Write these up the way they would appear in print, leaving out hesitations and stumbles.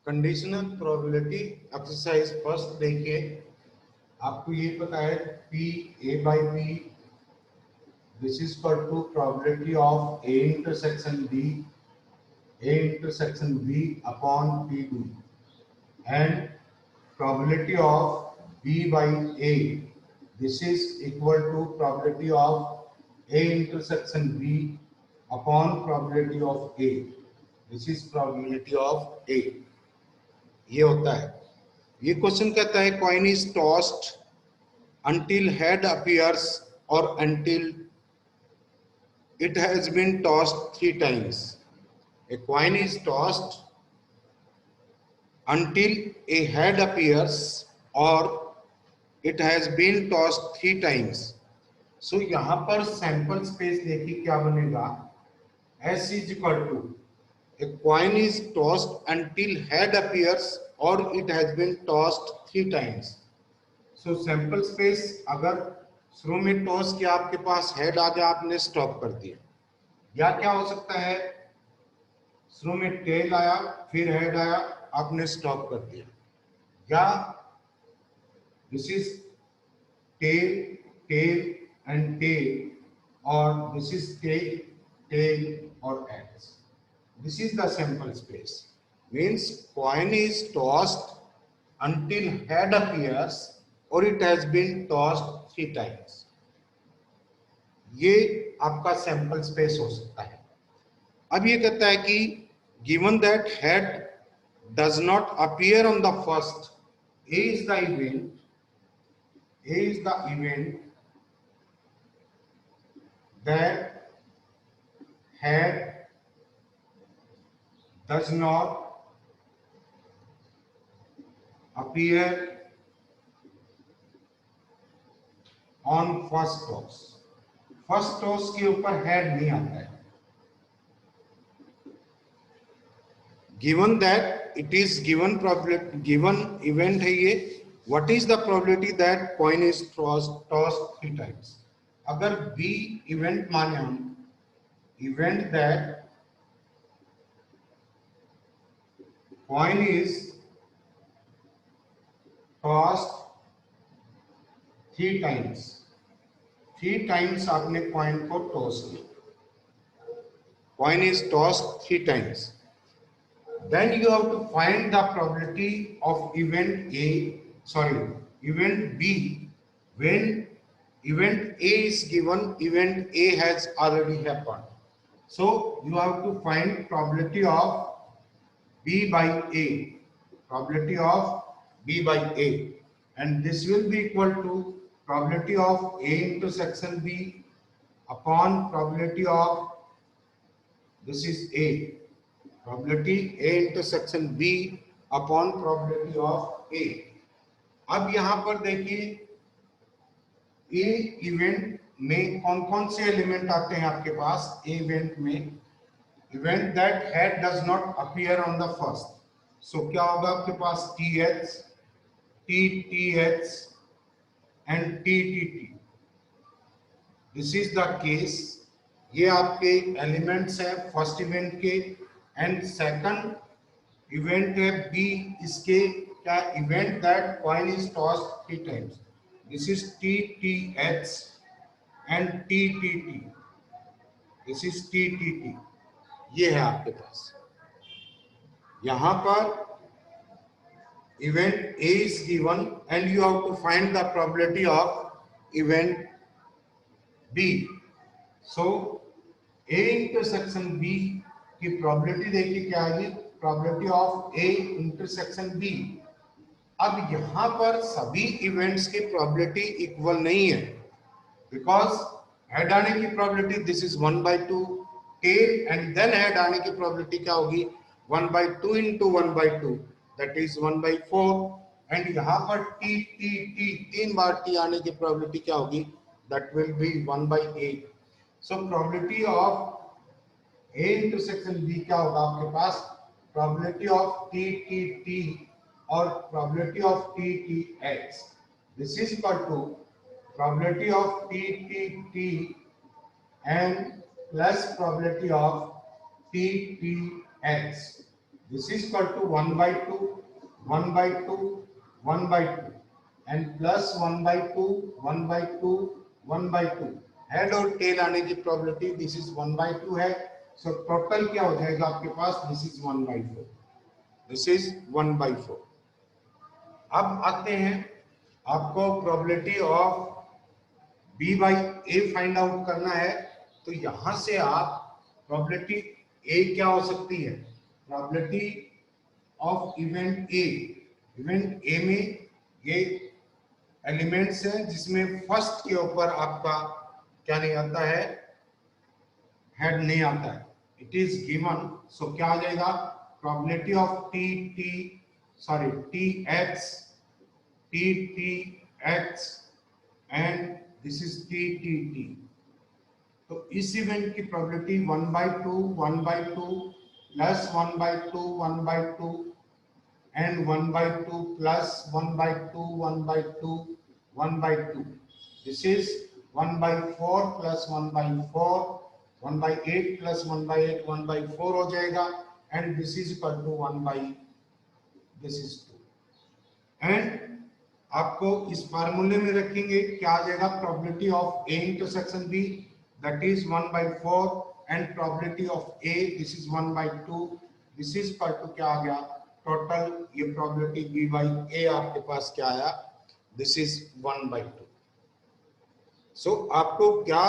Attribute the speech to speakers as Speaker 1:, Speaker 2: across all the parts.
Speaker 1: Conditional probability exercise first देखिए। आपको ये पता है P A by B this is equal to probability of A intersection B upon P B and probability of B by A. This is equal to probability of A intersection B upon probability of A. This is probability of A. ये होता है। ये question कहता है coin is tossed until head appears or until it has been tossed 3 times. A coin is tossed until a head appears or it has been tossed 3 times. So यहाँ पर sample space देखिए क्या बनेगा। S is equal to a coin is tossed until head appears or it has been tossed 3 times. So sample space अगर शुरू में toss किया आपके पास हेड आ गया आपने स्टॉप कर दिया, या क्या हो सकता है शुरू में टेल आया फिर हेड आया आपने स्टॉप कर दिया, या this is tail tail and tail और दिस इज टेल टेल और heads. This is the sample space means coin is tossed until head appears or it has been tossed 3 times. ये आपका sample space हो सकता है। अब ये कहता है कि given that head does not appear on the first, A is the event that head does not appear on first toss. First toss के ऊपर हेड नहीं आता है। Given that it is given probability given event है ये, what is the probability that coin is tossed 3 times. अगर B event माने हम event that coin is tossed 3 times, 3 times आपने कॉइन को टॉस किया, coin is tossed 3 times, then you have to find the probability of event event B when event A is given, event A has already happened. So you have to find probability of B by A, probability of B by A, and this will be equal to probability of A intersection B upon probability of, this is A, probability A intersection B upon probability of A. अब यहां पर देखिए A event में कौन कौन से element आते हैं आपके पास। A इवेंट में event that head does not appear on the first, so क्या होगा आपके पास TH, TTH and TTT। This is the case, ये आपके एलिमेंट्स हैं फर्स्ट इवेंट के, एंड सेकंड इवेंट है बी इसके क्या, event that coin is tossed 3 times, this is TTH and TTT, this is TTT। ये है आपके पास। यहां पर event A is given and you have to find the probability of event B. So A intersection B की probability देखिए क्या आएगी, probability of A intersection B। अब यहां पर सभी इवेंट्स की प्रोबेबिलिटी इक्वल नहीं है, बिकॉज हेड आने की probability this is 1/2 tail and then head आने की प्रोबेबिलिटी क्या होगी 1/2 into 1/2 दैट इज 1/4, एंड यहां पर T 3 बार T आने की प्रोबेबिलिटी क्या होगी, that will be 1/8। So probability of A intersection B क्या होगा आपके पास, प्रोबेबिलिटी ऑफ TTT और probability of TTH, this is equal to probability of TTT and plus probability of TTH, This is equal to 1 by 2, 1 by 2, 1 by 2 and plus 1 by 2, 1 by 2, 1 by 2. Head और tell आने की probability this is 1 by 2 है. So total क्या हो जाएगा आपके पास? This is 1 by 4. This is 1 by 4. अब आते हैं, आपको probability of B by A find out करना है. तो यहां से आप प्रोबेबिलिटी ए क्या हो सकती है? Probability of event A. Event A में ये एलिमेंट्स हैं जिसमें फर्स्ट के ऊपर आपका क्या नहीं आता है? हेड नहीं आता है. It is given. सो क्या आ जाएगा? Probability of T T sorry T x and this is T T T. तो इस इवेंट की probability 1 by 2, 1 by 2 plus 1 by 2, 1 by 2 and 1 by 2 plus 1 by 2, 1 by 2, 1 by 2. This is 1 by 4 plus 1 by 4, 1 by 8 plus 1 by 8, 1 by 4 हो जाएगा and this is equal to 1 by this is 2. And आपको इस फार्मूले में रखेंगे क्या आ जाएगा? Probability of A intersection B that is 1 by 4 and probability of A this is 1 by 2. This is equal to क्या आ गया? टोटल ये probability B by A आपके पास क्या आया? This is 1 by 2. So आपको क्या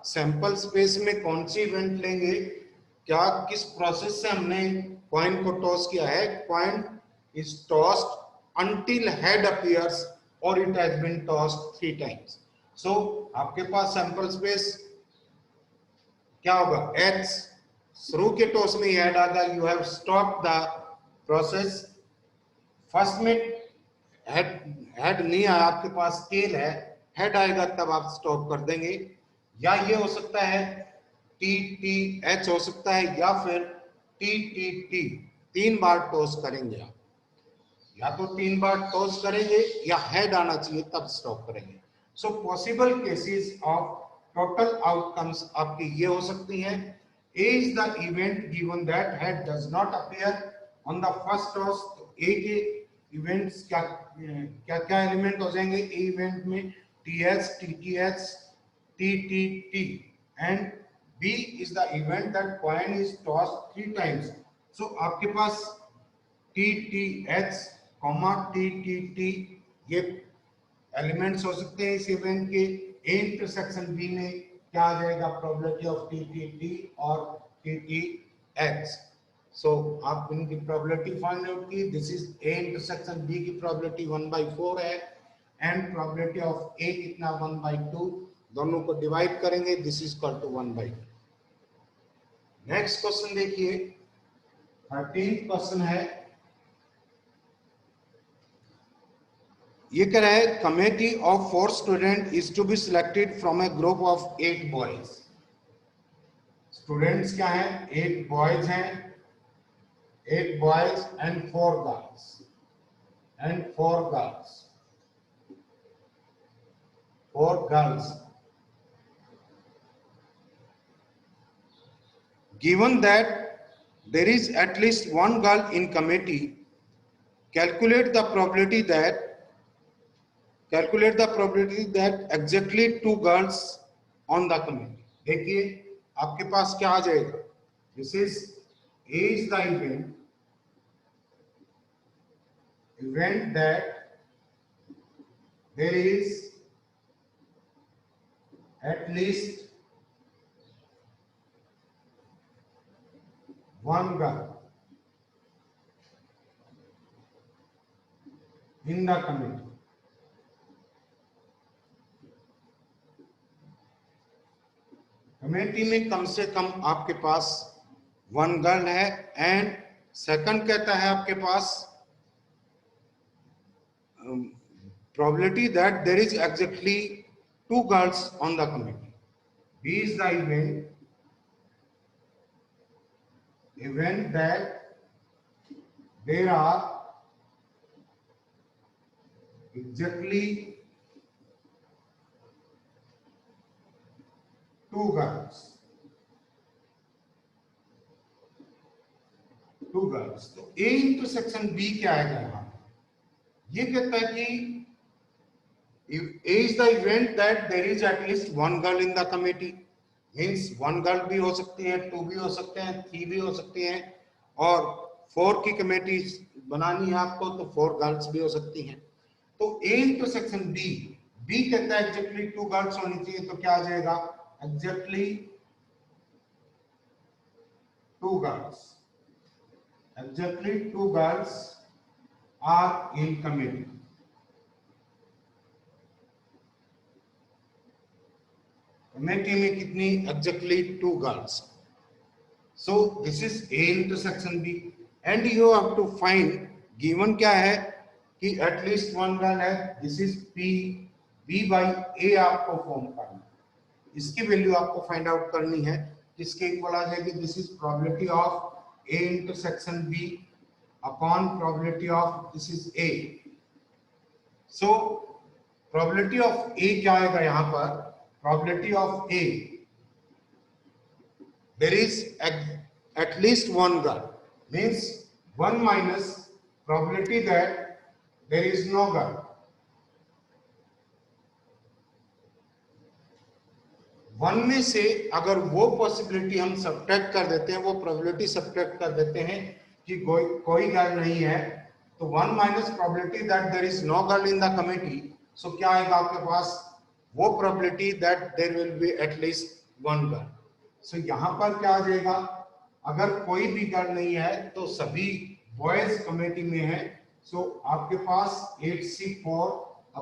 Speaker 1: सैंपल स्पेस में कौन सी इवेंट लेंगे, क्या किस प्रोसेस से हमने कॉइन को टॉस किया है? Coin is tossed until head appears or it has been tossed 3 times. So आपके पास सैंपल स्पेस क्या होगा? X. शुरू के टॉस में हेड आ गया, you have stop the process. First में हेड नहीं आया, आपके पास टेल है, हेड आएगा तब आप स्टॉप कर देंगे. या ये हो सकता है टी टी एच हो सकता है या फिर टी टी टी. 3 बार टॉस करेंगे आप, या तो 3 बार टॉस करेंगे या हेड आना चाहिए तब स्टॉप करेंगे. So possible cases of total outcomes आपकी ये हो सकती हैं. A is the event given that head does not appear on the first toss. A के इवेंट्स क्या क्या क्या एलिमेंट हो जाएंगे ए इवेंट में? T H, T T H, T T T. And B is the event that coin is toss 3 times. So आपके पास T T H comma T T T ये एलिमेंट्स हो सकते हैं इस इवेंट के. ए इंटरसेक्शन बी में क्या आ जाएगा? Probability of T T T और टी टी एक्स. सो आप इनकी प्रोबेबिलिटी फाइंड आउट की. This is A intersection B की प्रोबेबिलिटी 1 by 4 है एंड प्रोबेबिलिटी ऑफ ए कितना? 1 by 2. दोनों को डिवाइड करेंगे, this is equal to 1 by 2. Next question देखिए, 13th क्वेश्चन है. ये कह रहा है committee of 4 student is to be selected from a group of 8 boys. Students क्या हैं? 8 बॉयज हैं, 8 boys and 4 girls and 4 girls. 4 girls. Given that there is at least one girl in committee, calculate the probability that exactly 2 girls on the committee. देखिए आपके पास क्या आ जाएगा? This is A is the event that there is at least one girl in the committee. Committee में कम से कम आपके पास 1 girl है and second कहता है आपके पास probability that there is exactly 2 girls on the committee. B is the event that there are exactly 2 girls. Two girls. तो A intersection B क्या आएगा यहाँ? ये कहता है कि A is the event that there is at least one girl in the committee, means one girl भी हो सकती है, two भी हो सकते हैं, three भी हो सकती हैं, और four की कमेटी बनानी है आपको तो four गर्ल्स भी हो सकती हैं। तो A इंटरसेक्शन B, B कहता है एग्जैक्टली टू गर्ल्स होनी चाहिए, तो क्या आ जाएगा? Exactly two girls, exactly two girls are in committee. Committee में कितनी? Exactly two girls. So this is A intersection B and you have to find, given क्या है कि एटलीस्ट वन गर्ल है, this is P, B by A आपको form करना है, इसकी वैल्यू आपको फाइंड आउट करनी है, किसके इक्वल आ जाएगी? This is probability of A intersection B upon probability of this is A. So probability of A क्या आएगा यहाँ पर? Probability of A, there is at least one girl, means 1 minus probability that there is no girl. 1 में से अगर वो possibility हम subtract कर देते हैं, वो प्रोबेबिलिटी सब्ट्रैक्ट कर देते हैं कि कोई गर्ल नहीं है, तो 1 minus probability that there is no girl in the committee, so क्या आएगा आपके पास? वो probability that there will be at least one girl. So यहाँ पर क्या आ जाएगा? अगर कोई भी गर्ल नहीं है तो सभी बॉयज कमेटी में है, so आपके पास 8C4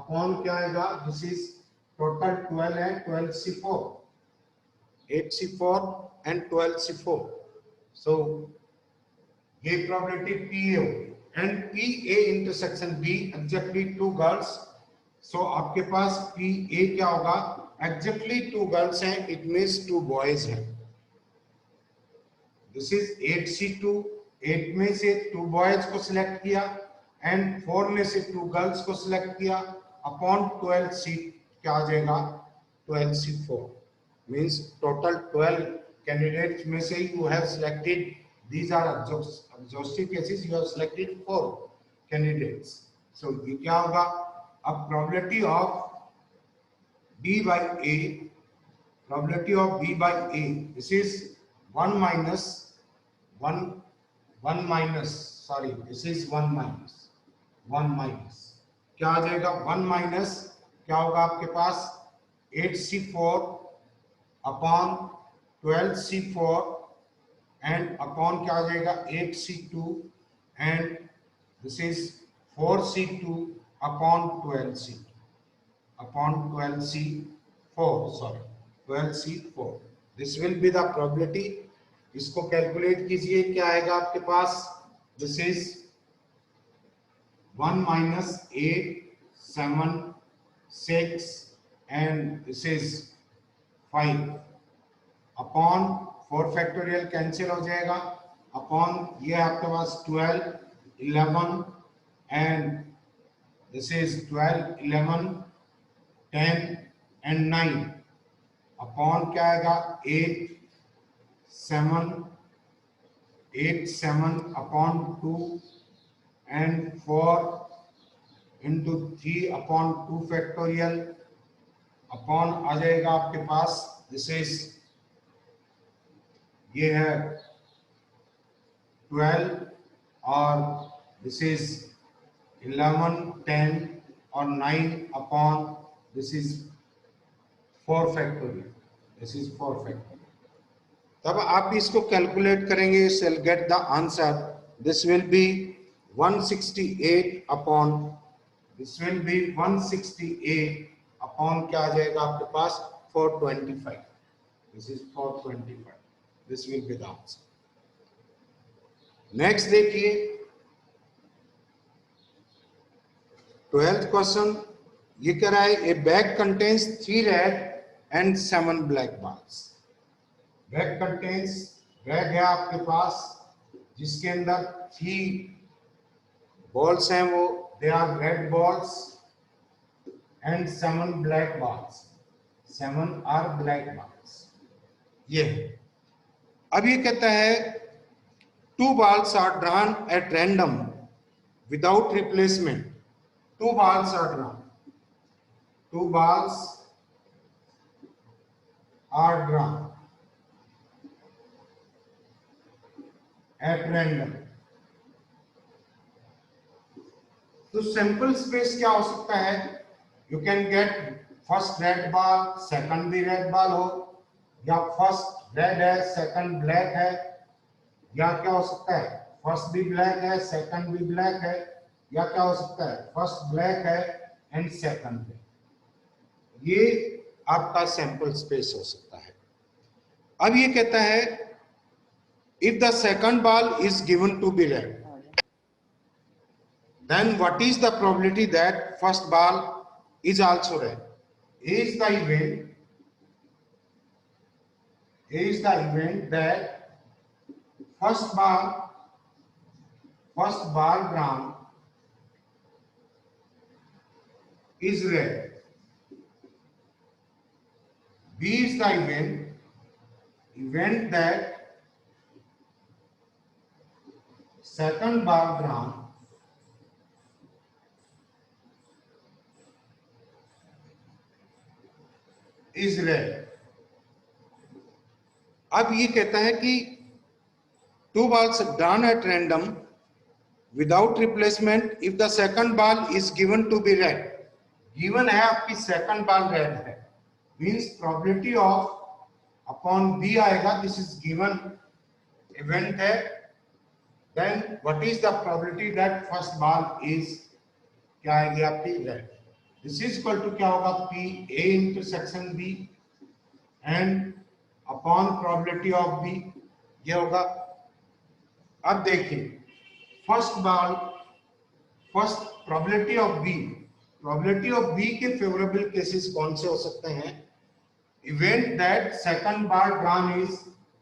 Speaker 1: अपॉन क्या आएगा? दिस इज टोटल 12 है, 12C4, 8C4 and 12C4, so ये probability PA and PA intersection B exactly two girls. So आपके पास पी ए क्या होगा? एग्जैक्टली टू गर्ल्स हैं, इट मीन्स टू बॉयज हैं। दिस इज 8C2, 8 में से टू बॉयज को सिलेक्ट किया एंड 4 में से टू गर्ल्स को सिलेक्ट किया अपॉन 12C, क्या आ जाएगा? 12C4, मीन्स टोटल 12 कैंडिडेट्स में से you have selected, these are exhaustive cases, you have selected 4 candidates. So ये क्या होगा? अब probability of B by A, probability of B by A, this is 1 minus 1 minus, sorry, this is 1 minus क्या आ जाएगा? 1 minus क्या होगा आपके पास? 8C4 upon 12C4 and upon क्या आ जाएगा? 8C2 and this is 4C2 upon 12C4, sorry, 12C4. This will be the probability. इसको कैलकुलेट कीजिए, क्या आएगा आपके पास? This is 1 minus 8, 7, 6 and this is 5 upon 4 factorial cancel हो जाएगा, अपॉन ये आपके पास 12, 11 and this is 12, 11, 10 and 9 upon क्या आएगा? 8, 7 upon 2 and 4 into 3 upon 2 factorial upon आ जाएगा आपके पास, दिस इज ये है 12 और दिस इज 11, 10 और 9 upon this is 4 factorial, this is 4 factorial. तब आप इसको कैलकुलेट करेंगे, शैल get the answer, this will B 168 upon, this will B 168 upon क्या आ जाएगा आपके पास? 425, this is 425, this will be the answer. Next देखिए 12th क्वेश्चन, ये कह रहा है ए bag contains 3 red and 7 black balls. Bag contains, bag है आपके पास जिसके अंदर 3 बॉल्स हैं, वो they are red balls and 7 black balls, 7 are black balls. ये अब ये कहता है two balls are drawn at random without replacement. Two balls are drawn. Two balls are drawn at random. तो सैंपल स्पेस क्या हो सकता है? You can get first red ball, second भी रेड बॉल हो, या फर्स्ट रेड है second black है, या क्या हो सकता है फर्स्ट भी ब्लैक है सेकंड भी ब्लैक है, या क्या हो सकता है फर्स्ट ब्लैक है एंड सेकंड ब्लैक। ये आपका सैंपल स्पेस हो सकता है। अब ये कहता है if the second ball is given to be red, then what is the probability that first ball is also red? Is the event that first ball drawn is red. B is the event that second ball drawn is red. अब ये कहता है कि two balls drawn at random without replacement if the second ball is given to be red. Given है आपकी second ball red है, means probability of upon B आएगा, this is given event है, then what is the probability that first ball is क्या आएगी आपकी red. This is equal to क्या होगा P A intersection B and upon probability of B, ये होगा। अब देखिए फर्स्ट प्रोबेबिलिटी ऑफ बी के फेवरेबल केसेस कौन से हो सकते हैं? इवेंट दैट सेकंड बार ड्रॉन इज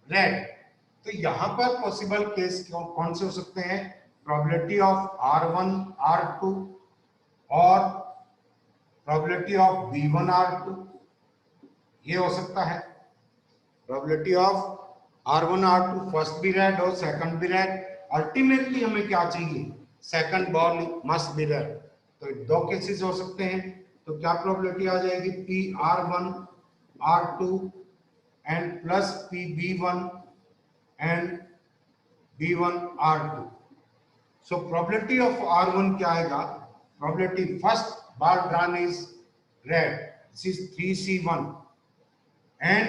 Speaker 1: रेड। तो यहां पर पॉसिबल केस कौन से हो सकते हैं? प्रोबेबिलिटी ऑफ R1 R2 और प्रोबेबिलिटी ऑफ B1 R2, ये हो सकता है। Probability of R1 R2 first भी रेड और सेकंड भी रेड। अल्टीमेटली हमें क्या चाहिए? Second ball must be red. तो दो केसेस हो सकते हैं, तो क्या प्रोबेबिलिटी आ जाएगी? P R1 R2 and plus P B1 and B1 R2। So probability of R1 क्या आएगा? Probability first ball drawn is red, this is 3C1 and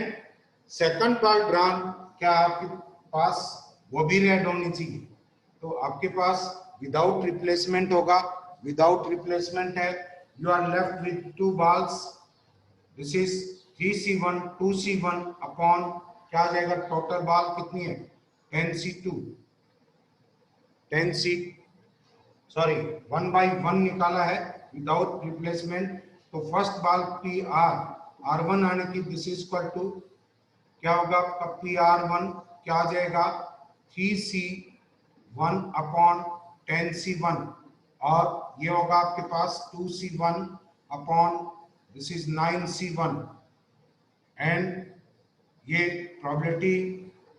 Speaker 1: second ball drawn क्या आपके पास वो भी रेड होनी चाहिए। तो आपके पास विदाउट रिप्लेसमेंट होगा, विदाउट रिप्लेसमेंट है, you are left with two balls, this is 3C1 2C1 upon क्या आ जाएगा? टोटल बॉल कितनी है? 10C2 सॉरी 1/1 निकाला है विदाउट रिप्लेसमेंट। तो फर्स्ट बॉल R1 आने की दिस इज इक्वल टू क्या होगा आपका? PR1 क्या आ जाएगा? 3C1 अपॉन 10C1 और ये होगा आपके पास 2C1 upon this is 9C1 and ये प्रोबेबिलिटी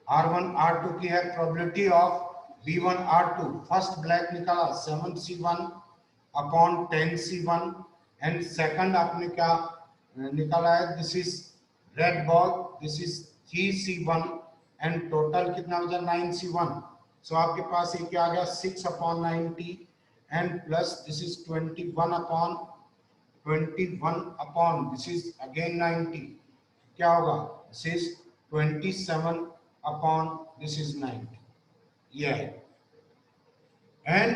Speaker 1: R1 R2 की है। Probability of B1 R2 first black निकाला 7C1 upon 10C1 and second आपने क्या निकाला है? This is red ball, this is 3C1 and total कितना हो जाए? 9C1। सो आपके पास ये क्या आ गया? 6 upon 90 and plus this is 21 upon this is again 90, क्या होगा? This is 27 upon this is 90, ये है। And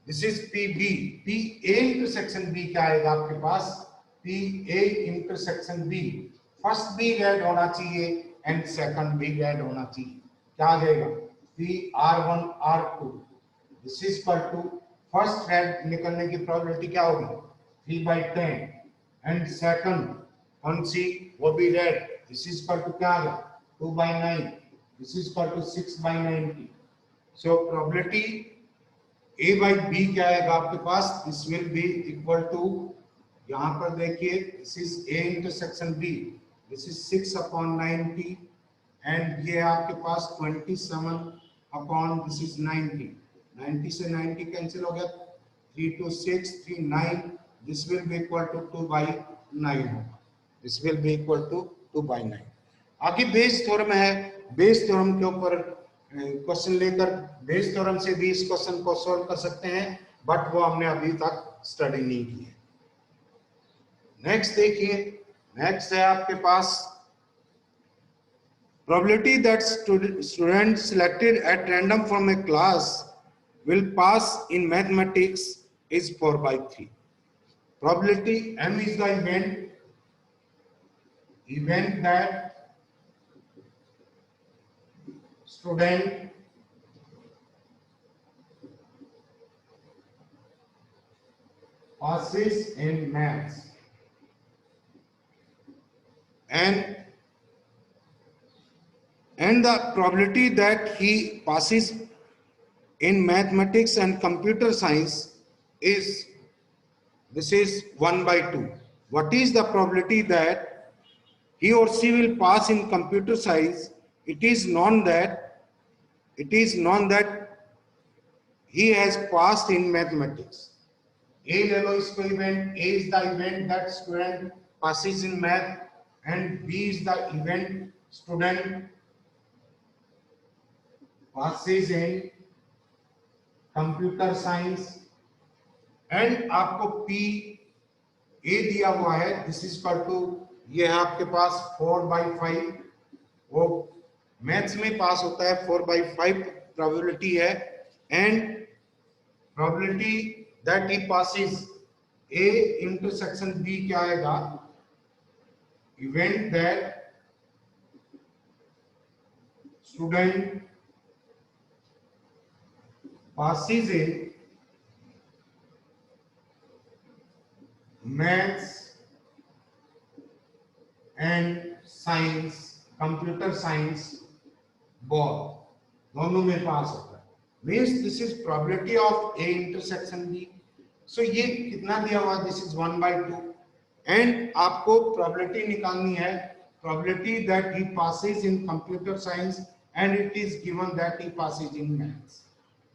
Speaker 1: this is PB, PA intersection B क्या आएगा आपके पास? PA इंटरसेक्शन B फर्स्ट भी रेड होना चाहिए एंड सेकंड भी रेड होना चाहिए, क्या आ जाएगा? PR1 R2 this is equal to first red निकलने की प्रोबेबिलिटी क्या होगी? 3/10 एंड सेकंड कौन सी? वो भी red, this is equal to क्या आ गया? 2/9, this is equal to 6/90। So probability A/B क्या आएगा आपके पास? This will be equal to, यहाँ पर देखिए this is A intersection B, this is 6 upon 90 and ये आपके पास 27 अपॉन दिस इज 90, 90 से 90 कैंसिल हो गया, 3 to 6 3 9, this will be equal to 2/9 होगा, this will be equal to 2/9। आगे बेस थ्योरम है, बेस थ्योरम के ऊपर क्वेश्चन लेकर बेस थ्योरम से भी इस क्वेश्चन को सॉल्व कर सकते हैं, बट वो हमने अभी तक स्टडी नहीं की है। नेक्स्ट देखिए, नेक्स्ट है आपके पास probability that student selected at random from a class will pass in mathematics is 4/3. Probability M is the event that student passes in maths, and the probability that he passes in mathematics and computer science is, this is 1/2. What is the probability that he or she will pass in computer science? It is known that he has passed in mathematics. A ले लो इसको event, A is the event that student passes in math, and B is the event student passes in computer science, and आपको P A दिया हुआ है, this is equal to, ये है आपके पास 4/5, वो मैथ्स में पास होता है 4/5 प्रोबेबिलिटी है, and probability that he passes A intersection B क्या आएगा, event that student passes in maths and science, computer science, both दोनों में पास होता है, means this is probability of A intersection B। सो ये कितना दिया हुआ, दिस इज 1/2, एंड आपको प्रोबेबिलिटी निकालनी है, probability that he passes in computer science, and it is given that he passes in maths.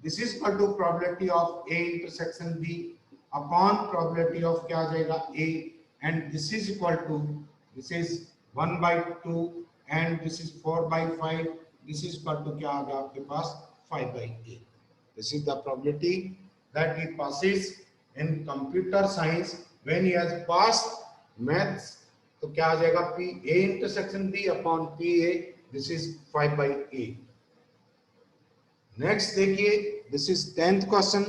Speaker 1: This is equal to probability of A intersection B upon probability of क्या आ जाएगा A, and this is equal to, this is 1/2 and this is 4/5, this is equal to क्या आ गया आपके पास 5/8। This is the probability that he passes in computer science when he has passed maths, तो क्या आ जाएगा P A intersection B upon PA, this is 5/8। Next देखिए, this is 10th question.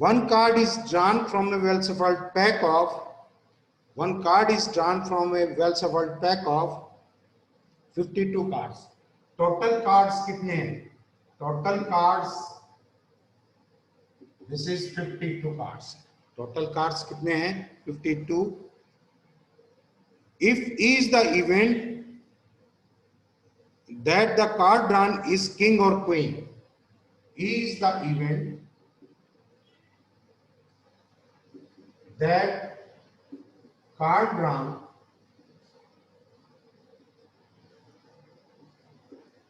Speaker 1: One card is drawn from a well shuffled pack of 52 cards. Total cards कितने हैं, total cards, this is 52 cards, total cards कितने हैं 52। If is the event that the card drawn is king or queen, is the event that card drawn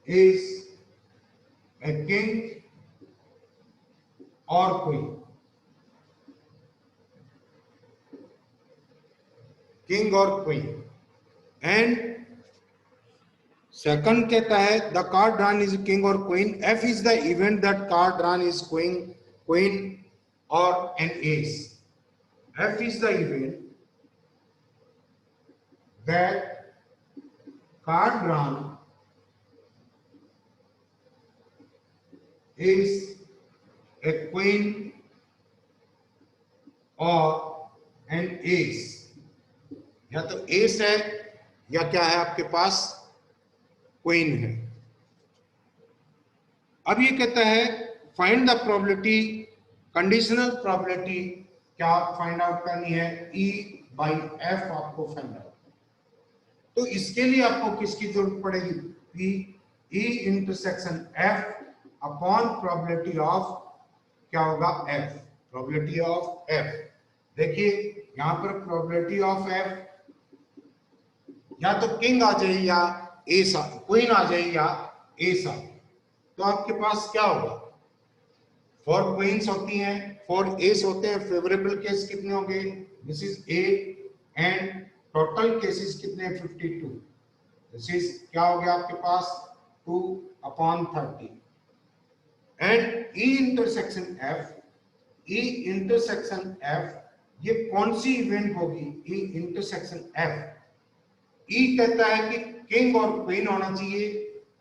Speaker 1: is a king or queen, king or queen, and second कहता है the card drawn is king और queen, F is the event that card drawn is queen और an ace, F is the event that card drawn is a queen और an ace, या तो S है या क्या है आपके पास क्वीन है। अब ये कहता है find the probability, conditional probability क्या फाइंड आउट करनी है, E/F आपको फाइंड आउट। तो इसके लिए आपको किसकी जरूरत पड़ेगी, P E intersection F upon probability of क्या होगा F, प्रोबेबिलिटी ऑफ F। देखिए यहां पर प्रोबेबिलिटी ऑफ F या तो किंग आ जाए या ए सा, क्वीन आ जाए या ए सा, तो आपके पास क्या होगा, 4 क्वींस होती हैं, 4 एस होते हैं, फेवरेबल केस कितने होंगे, this is A, and total cases कितने, 52, दिस इज क्या हो गया आपके पास 2/30, and E intersection F, E intersection F ये कौन सी इवेंट होगी, ई इंटरसेक्शन एफ, ई कहता है कि किंग और क्वीन होना चाहिए,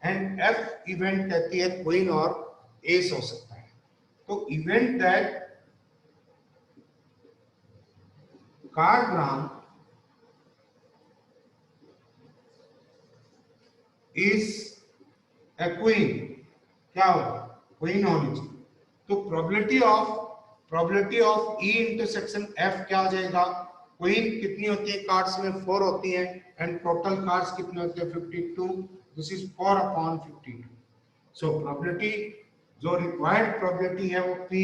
Speaker 1: एंड एफ इवेंट कहती है क्वीन और एस हो सकता है। तो event that card drawn is a queen, क्या होगा, क्वीन होनी चाहिए। तो probability of E intersection F क्या हो जाएगा, क्वीन कितनी होती है कार्ड्स में, 4 होती है, एंड टोटल कार्ड्स कितने होते हैं 52, दिस इज 4/52। सो प्रोबेबिलिटी जो रिक्वायर्ड प्रोबेबिलिटी है वो पी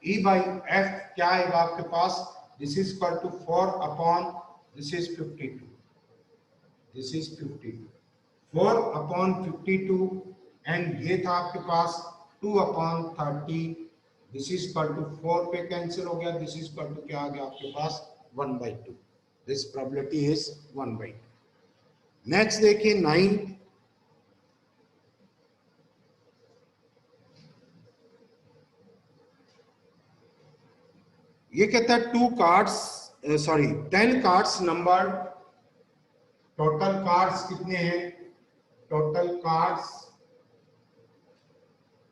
Speaker 1: ई बाई एफ क्या आएगा आपके पास, this is equal to 4 this is 52, this is 52, 4/52, and ये था आपके पास 2/30, दिस इज इक्वल टू 4 पे कैंसिल हो गया, दिस इज इक्वल टू क्या आ गया आपके पास 1/2, दिस प्रोबेबिलिटी इज 1/2। नेक्स्ट देखिए 9, ये कहता है 10 कार्ड्स नंबर, टोटल कार्ड्स कितने हैं, टोटल कार्ड्स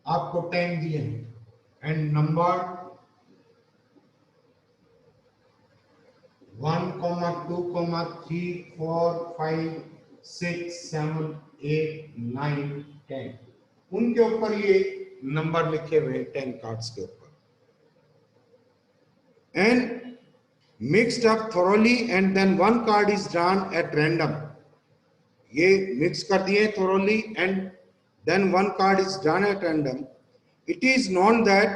Speaker 1: आपको 10 दिए हैं, एंड नंबर 1, 2, 3, 4, 5, 6, 7, 8, 9, 10, उनके ऊपर ये नंबर लिखे हुए हैं 10 कार्ड्स के ऊपर, and mixed up thoroughly, and then one card is drawn at random, ये मिक्स कर दिए thoroughly and then one card is drawn at random, it is known that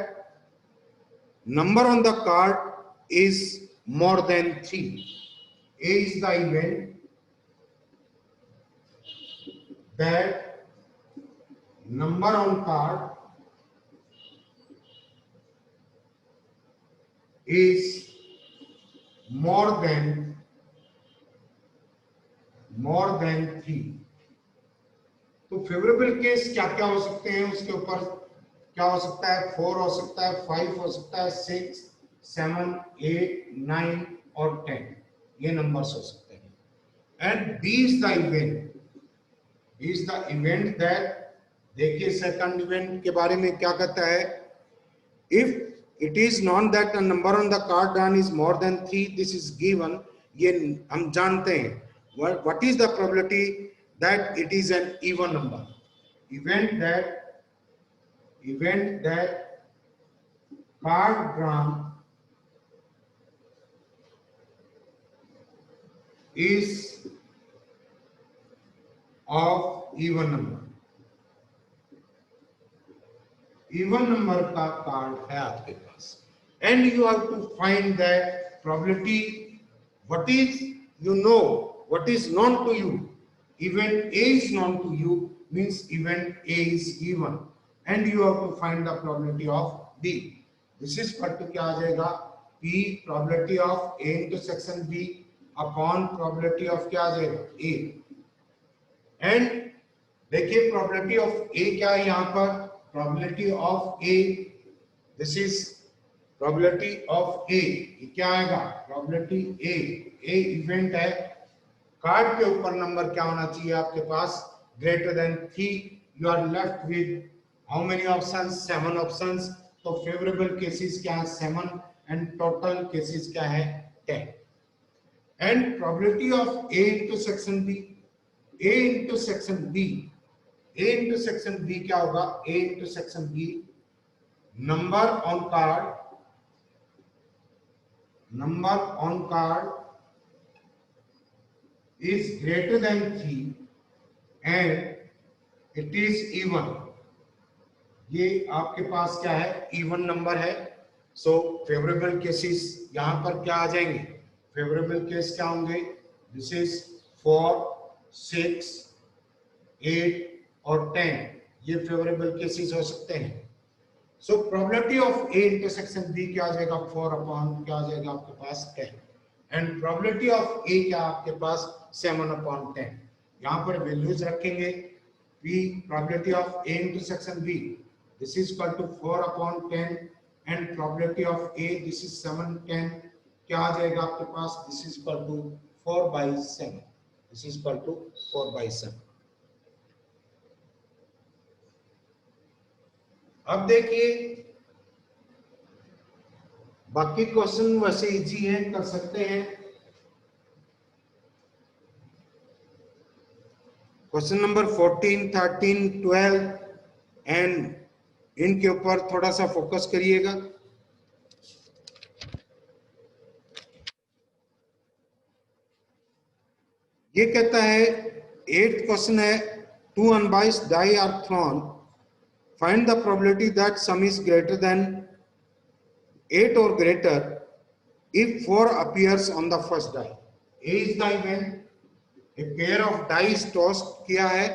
Speaker 1: number on the card is more than 3, A is the event that number on card is more than 3। तो favourable case क्या क्या हो सकते हैं, उसके ऊपर क्या हो सकता है, 4 हो सकता है, 5 हो सकता है, 6, 7, 8, 9 और 10, ये नंबर्स हो सकते हैं। And B is the event that, देखिए सेकंड इवेंट के बारे में क्या कहता है, if it is known that a number on the card drawn is more than 3, this is given, ये हम जानते हैं, what is the probability that it is an even number, event that card drawn is of even number, even number का card है आपके पास, and you have to find that probability, what is you know, what is known to you, event A is known to you means event A is even, and you have to find the probability of B, this is equal to क्या आ जाएगा, P probability of A intersection B upon probability of क्या आ जाएगा A, and देखिए probability of A क्या है यहाँ पर, probability of A, this is probability of A, क्या आएगा probability A इवेंट है, कार्ड के ऊपर नंबर क्या होना चाहिए आपके पास, greater than 3, you are left with how many options, 7 options, तो favorable cases क्या है 7 and total cases क्या है 10, and probability of A intersection B, A intersection B, A intersection B क्या होगा, A intersection B, number on card is greater than 3 and it is even, ये आपके पास क्या है इवन नंबर है, सो फेवरेबल केसेस यहां पर क्या आ जाएंगे, फेवरेबल केस क्या होंगे, दिस इज 4, 6, 8 और 10, ये फेवरेबल केसेस हो सकते हैं। So probability of A intersection B क्या आ जाएगा 4 अपॉन क्या आ जाएगा आपके पास 10 एंड प्रोबेबिलिटी ऑफ ए क्या आपके पास 7 अपॉन 10। यहाँ पर वैल्यूज रखेंगे p probability of A intersection b this is equal to 4 upon 10 and probability of A this is 7 10 क्या आ जाएगा आपके पास this is equal to 4/7 this is equal to 4/7। अब देखिए बाकी क्वेश्चन वैसे इजी है कर सकते हैं। क्वेश्चन नंबर 14 13 12 एंड इनके ऊपर थोड़ा सा फोकस करिएगा। ये कहता है 8th क्वेश्चन है 2 unbiased die are thrown, find the probability that sum is greater than 8 or greater if 4 appears on the first die. A is the event, a pair of die is tossed किया है